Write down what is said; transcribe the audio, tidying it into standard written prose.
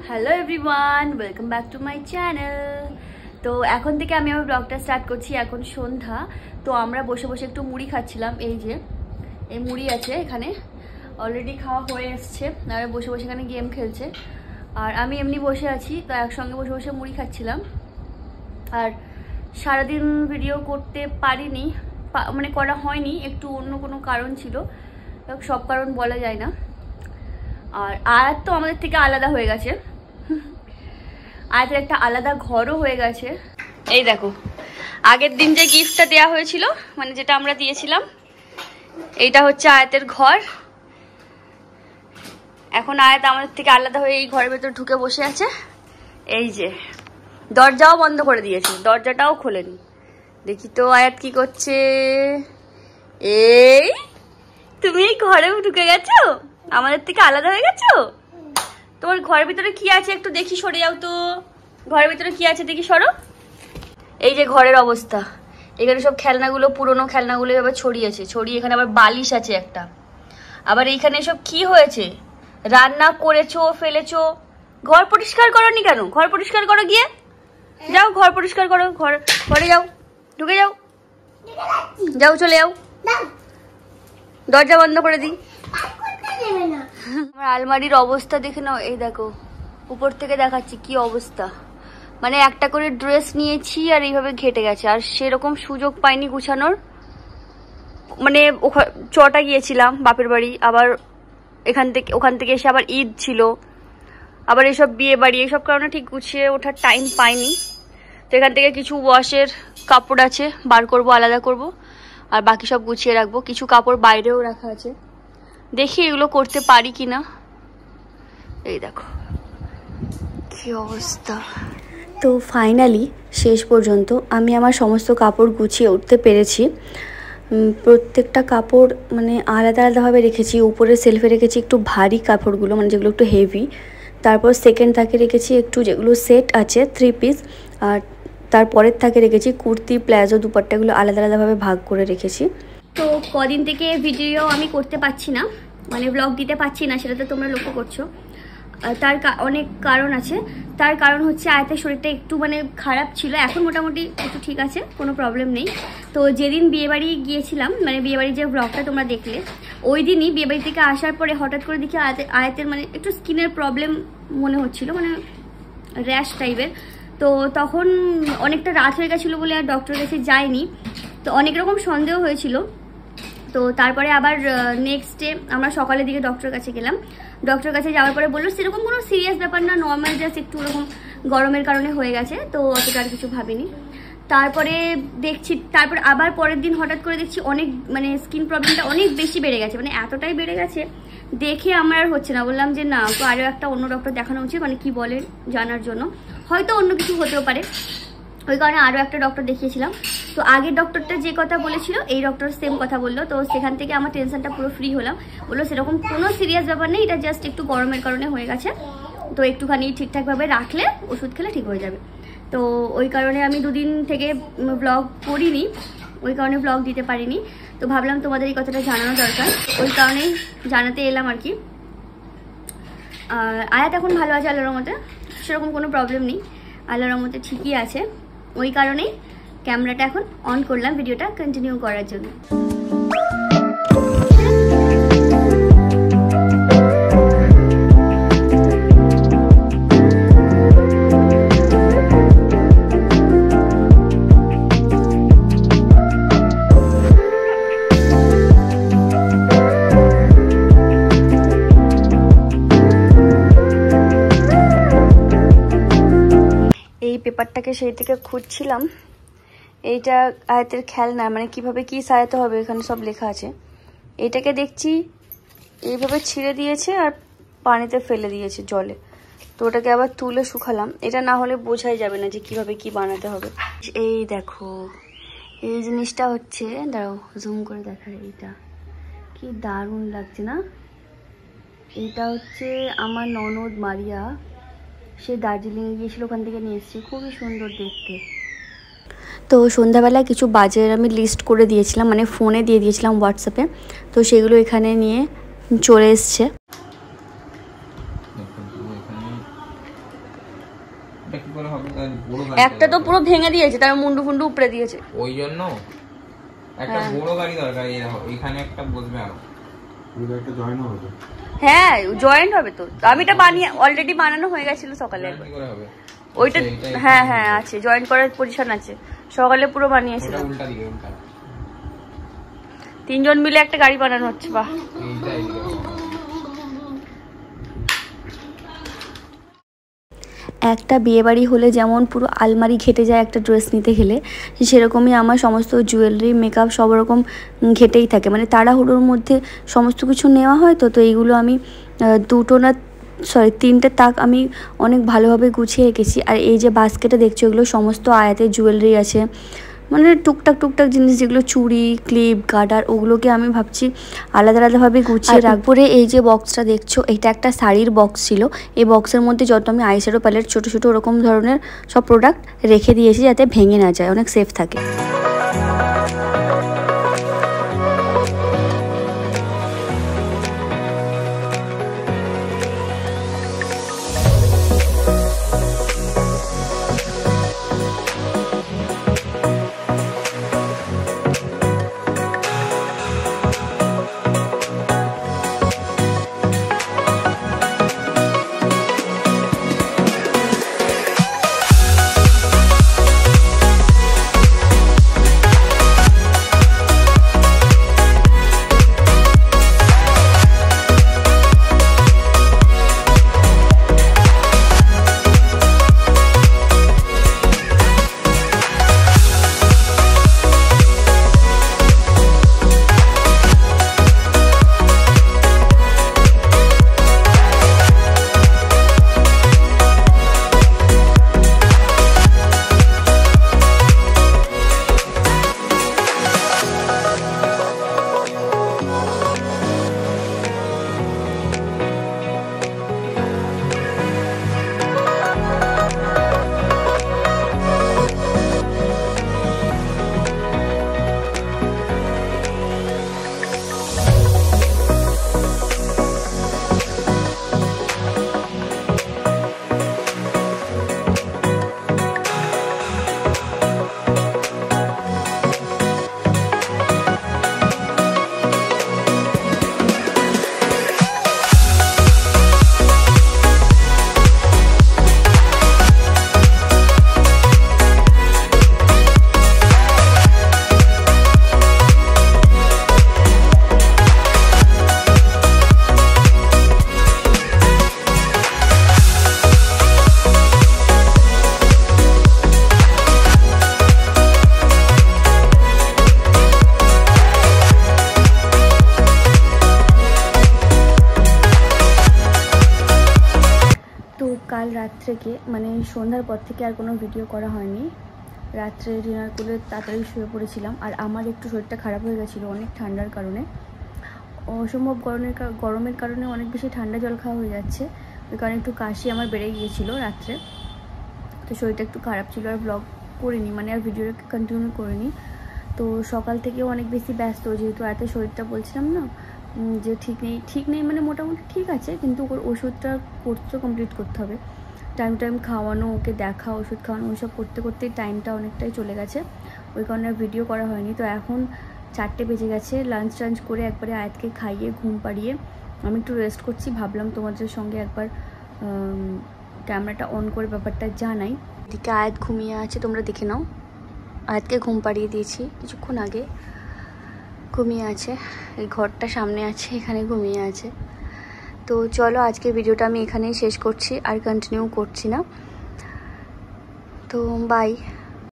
Hello everyone, welcome back to my channel. তো এখন থেকে আমি আমার ব্লগটা স্টার্ট করছি। এখন সন্ধ্যা, তো আমরা বসে বসে একটু মুড়ি খাচ্ছিলাম। এই যে এই মুড়ি আছে এখানে, অলরেডি খাওয়া হয়ে এসছে। আর বসে বসে এখানে গেম খেলছে, আর আমি এমনি বসে আছি। তো একসঙ্গে বসে বসে মুড়ি খাচ্ছিলাম। আর সারাদিন ভিডিও করতে পারিনি, মানে করা হয়নি, একটু অন্য কোনো কারণ ছিল, সব কারণ বলা যায় না। আর আয়াত তো আমাদের থেকে আলাদা হয়ে গেছে, আয়াতের একটা আলাদা ঘরও হয়ে গেছে। এই দেখো, আগের দিন যে গিফটটা দেওয়া হয়েছিল, মানে যেটা আমরা দিয়েছিলাম, এইটা হচ্ছে আয়াতের ঘর। এখন আয়াত আমাদের থেকে আলাদা হয়ে এই ঘরের ভেতর ঢুকে বসে আছে। এই যে দরজাও বন্ধ করে দিয়েছে, দরজাটাও খোলেনি। দেখি তো আয়াত কি করছে। এই তুমি এই ঘরেও ঢুকে গেছো, আমাদের থেকে আলাদা হয়ে গেছো। তোমার ঘরের ভিতরে কি আছে একটু দেখি, সরে যাও তো। ঘরের ভিতরে কি আছে দেখি, সরো। এই যে ঘরের অবস্থা, এখানে সব খেলনাগুলো, পুরোনো খেলনাগুলো এভাবে ছড়িয়েছে, ছড়িয়ে এখানে আবার বালিশ আছে একটা। আবার এইখানে সব কি হয়েছে, রান্না করেছো, ফেলেছো। ঘর পরিষ্কার করোনি কেন? ঘর পরিষ্কার করো, গিয়ে যাও ঘর পরিষ্কার করো। ঘরে যাও, ঢুকে যাও, যাও চলে যাও, দরজা বন্ধ করে দিই। আমার আলমারির অবস্থা দেখে নাও। এই দেখো, উপর থেকে দেখাচ্ছি কি অবস্থা। মানে একটা করে ড্রেস নিয়েছি আর এইভাবে ঘেটে গেছে, আর সেরকম সুযোগ পাইনি গুছানোর। মানে চটা গিয়েছিলাম বাপের বাড়ি, আবার ওখান থেকে এসে আবার ঈদ ছিল, আবার এইসব বিয়ে বাড়ি, এইসব কারণে ঠিক গুছিয়ে ওঠার টাইম পাইনি। তো এখান থেকে কিছু ওয়াশের কাপড় আছে, বার করব, আলাদা করব, আর বাকি সব গুছিয়ে রাখবো। কিছু কাপড় বাইরেও রাখা আছে, দেখি এগুলো করতে পারি কিনা। এই দেখো কি অবস্থা। তো ফাইনালি শেষ পর্যন্ত আমি আমার সমস্ত কাপড় গুছিয়ে উঠতে পেরেছি। প্রত্যেকটা কাপড় মানে আলাদা আলাদাভাবে রেখেছি। উপরে সেলফে রেখেছি একটু ভারী কাপড়গুলো, মানে যেগুলো একটু হেভি। তারপর সেকেন্ড থাকে রেখেছি একটু যেগুলো সেট আছে 3 পিস, আর তারপরের থাকে রেখেছি কুর্তি, প্লাজো, দুপাট্টাগুলো আলাদা আলাদাভাবে ভাগ করে রেখেছি। তো কদিন থেকে ভিডিও আমি করতে পারছি না, মানে ব্লগ দিতে পারছি না, সেটা তো তোমরা লক্ষ্য করছো। তার অনেক কারণ আছে। তার কারণ হচ্ছে আয়াতের শরীরটা একটু মানে খারাপ ছিল, এখন মোটামুটি একটু ঠিক আছে, কোনো প্রবলেম নেই। তো যেদিন বিয়েবাড়ি গিয়েছিলাম, মানে বিয়েবাড়ির যে ব্লগটা তোমরা দেখলে, ওই দিনই বিয়েবাড়ি থেকে আসার পরে হঠাৎ করে দেখি আয়াতের মানে একটু স্কিনের প্রবলেম মনে হচ্ছিল, মানে র্যাশ টাইপের। তো তখন অনেকটা রাত হয়ে গেছিলো বলে আর ডক্টরের কাছে যায়নি। তো অনেক রকম সন্দেহ হয়েছিল। তো তারপরে আবার নেক্সট ডে আমরা সকালের দিকে ডক্টরের কাছে গেলাম। ডক্টরের কাছে যাওয়ার পরে বললো সেরকম কোনো সিরিয়াস ব্যাপার না, নর্মাল, জাস্ট একটু ওরকম গরমের কারণে হয়ে গেছে, তো অতটা আর কিছু ভাবিনি। তারপরে দেখছি, তারপর আবার পরের দিন হঠাৎ করে দেখছি অনেক মানে স্কিন প্রবলেমটা অনেক বেশি বেড়ে গেছে, মানে এতটাই বেড়ে গেছে দেখে আমার আর হচ্ছে না। বললাম যে না, তো আরও একটা অন্য ডক্টর দেখানো উচিত, মানে কি বলে জানার জন্য, হয়তো অন্য কিছু হতেও পারে। ওই কারণে আরও একটা ডক্টর দেখিয়েছিলাম। তো আগের ডক্টরটা যে কথা বলেছিল এই ডক্টর সেম কথা বললো। তো সেখান থেকে আমার টেনশনটা পুরো ফ্রি হলাম। বললো সেরকম কোনো সিরিয়াস ব্যাপার নেই, এটা জাস্ট একটু গরমের কারণে হয়ে গেছে, তো একটুখানি ঠিকঠাকভাবে রাখলে, ওষুধ খেলে ঠিক হয়ে যাবে। তো ওই কারণে আমি 2 দিন থেকে ব্লগ করিনি, ওই কারণে ব্লগ দিতে পারিনি। তো ভাবলাম তোমাদের এই কথাটা জানানো দরকার, ওই কারণেই জানাতে এলাম আর কি। আর আয়াত এখন ভালো আছে আল্লাহর রহমতে, সেরকম কোনো প্রবলেম নেই, আল্লাহর রহমতে ঠিকই আছে। ওই কারণেই ক্যামেরাটা এখন অন করলাম ভিডিওটা কন্টিনিউ করার জন্য। এই পেপারটাকে সেই থেকে খুঁজছিলাম, এইটা আয়াতের খেলনা, মানে কিভাবে কি সাজাতে হবে এখানে সব লেখা আছে। এইটাকে দেখছি এইভাবে ছিঁড়ে দিয়েছে আর পানিতে ফেলে দিয়েছে জলে, তো ওটাকে আবার তুলে শুকালাম। এটা না হলে বোঝাই যাবে না যে কিভাবে কি বানাতে হবে। এই দেখো এই জিনিসটা হচ্ছে, দাঁড়াও জুম করে দেখাই, এইটা কি দারুণ লাগছে না। এইটা হচ্ছে আমার ননদ মারিয়া, সে দার্জিলিংয়ে গিয়েছিল, ওখান থেকে নিয়ে এসেছি, খুবই সুন্দর দেখতে। তো সন্ধ্যাবেলা কিছু বাজারের আমি লিস্ট করে দিয়েছিলাম, মানে ফোনে দিয়ে দিয়েছিলাম হোয়াটসঅ্যাপে, তো সেগুলো এখানে নিয়ে চলে এসছে। একটা কি করে হবে বড় গাড়ি একটা তো পুরো ভেঙে দিয়েছে তার মুন্ডু ফুন্ডু উপরে দিয়েছে ওই জন্য একটা বড় গাড়ি দরকার এখানে একটা বসবে আর পুরো একটা জয়েন হবে হ্যাঁ জয়েন্ট হবে তো আমি এটা বানিয়ে অলরেডি বানানো হয়ে গেছিল সকালে কি করে হবে ওইটা হ্যাঁ হ্যাঁ আছে জয়েন করার পজিশন আছে সকালে পুরো বানিয়েছিলাম উল্টা দিকে উল্টা তিনজন মিলে একটা গাড়ি বানানো হচ্ছে বাহ একটা বিয়েবাড়ি হলে যেমন পুরো আলমারি ঘেটে যায় একটা ড্রেস নিতে গেলে সেরকমই আমার সমস্ত জুয়েলারি মেকআপ সব রকম ঘেটেই থাকে মানে তাড়াহুড়োর মধ্যে সমস্ত কিছু নেওয়া হয় তো এইগুলো আমি তিনটে তাক আমি অনেক ভালোভাবে গুছিয়ে রেখেছি আর এই যে বাস্কেটে দেখছো এগুলো সমস্ত আয়াতের জুয়েলারি আছে মানে টুকটাক জিনিস যেগুলো চুড়ি ক্লিপ গার্ডার ওগুলোকে আমি ভাবছি আলাদা আলাদাভাবে গুছিয়ে রাখবো। এই যে বক্সটা দেখছো এটা একটা শাড়ির বক্স ছিল এই বক্সের মধ্যে যত আমি আইশ্যাডো প্যালেট ছোটো ছোটো ওরকম ধরনের সব প্রোডাক্ট রেখে দিয়েছি যাতে ভেঙে না যায় অনেক সেফ থাকে। কাল রাত থেকে মানে সন্ধ্যার পর থেকে আর কোনো ভিডিও করা হয়নি রাত্রে ডিনার করে তাড়াতাড়ি শুয়ে পড়েছিলাম আর আমার একটু শরীরটা খারাপ হয়ে গেছিলো অনেক ঠান্ডার কারণে অসম্ভব গরমের কারণে অনেক বেশি ঠান্ডা জল খাওয়া হয়ে যাচ্ছে ওই কারণে একটু কাশি আমার বেড়ে গিয়েছিলো রাত্রে তো শরীরটা একটু খারাপ ছিল আর ব্লগ করিনি মানে আর ভিডিওটা কন্টিনিউ করিনি তো সকাল থেকেও অনেক বেশি ব্যস্ত যেহেতু এত শরীরটা বলছিলাম না যে ঠিক নেই মানে মোটামুটি ঠিক আছে কিন্তু ওর ওষুধটা কোর্সও কমপ্লিট করতে হবে টাইম খাওয়ানো ওকে দেখা ওষুধ খাওয়ানো ওইসব করতে করতেই টাইমটা অনেকটাই চলে গেছে ওই কারণে আর ভিডিও করা হয়নি তো এখন 4টে বেজে গেছে লাঞ্চ করে একবারে আয়াতকে খাইয়ে ঘুম পাড়িয়ে আমি একটু রেস্ট করছি ভাবলাম তোমাদের সঙ্গে একবার ক্যামেরাটা অন করে ব্যাপারটা জানাই এদিকে আয়াত ঘুমিয়ে আছে তোমরা দেখে নাও আয়াতকে ঘুম পাড়িয়ে দিয়েছি কিছুক্ষণ আগে ঘুমিয়ে আছে এই ঘরটা সামনে আছে এখানে ঘুমিয়ে আছে তো চলো আজকের ভিডিওটা আমি এখানেই শেষ করছি আর কন্টিনিউ করছি না তো বাই।